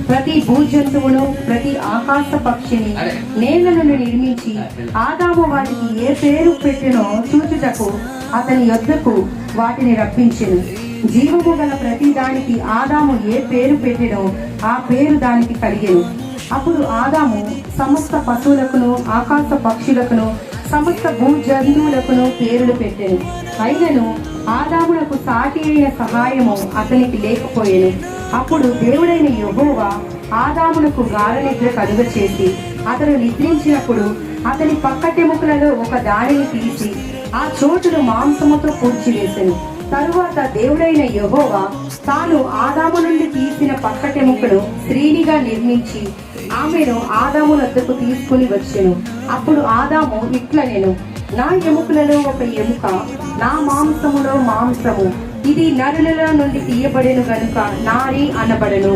ప్రతి భూజంతువును ప్రతి ఆకాశ పక్షిని నేలను నిర్మించి ఆదాము వాటికి ఏ పేరు పెట్టినో చూచుటకు అతని యొద్దకు వాటిని రప్పించెను. జీవము గల ప్రతి దానికి ఆదాము ఏ పేరు పెట్టినో ఆ పేరు దానికి కలిగెను. అప్పుడు ఆదాము సమస్త పశువులకును ఆకాశ పక్షులకును సమస్త భూజంతువులకును పేర్లు పెట్టెను. అయినను ఆదామునకు సాటి అయిన సహాయము అతనికి లేకపోయెను. అప్పుడు దేవుడైన యెహోవా ఆదామునకు గాఢనిద్ర కలుగచేసి అతడు నిద్రించినప్పుడు అతని పక్కటెముకలలో ఒక దానిని తీసి ఆ చోటును మాంసముతో పూడ్చివేసెను. తరువాత దేవుడైన యెహోవా తాను ఆదాము నుండి తీసిన పక్కటెముకను స్త్రీనిగా నిర్మించి ఆమెను ఆదాము వద్దకు తీసుకుని వచ్చెను. అప్పుడు ఆదాము ఇట్లనెను, నా ఎముకలలో ఒక ఎముక, నా మాంసములో మాంసము, ఇది నరులలో నుండి తీయబడెను గనుక నారీ అనబడెను.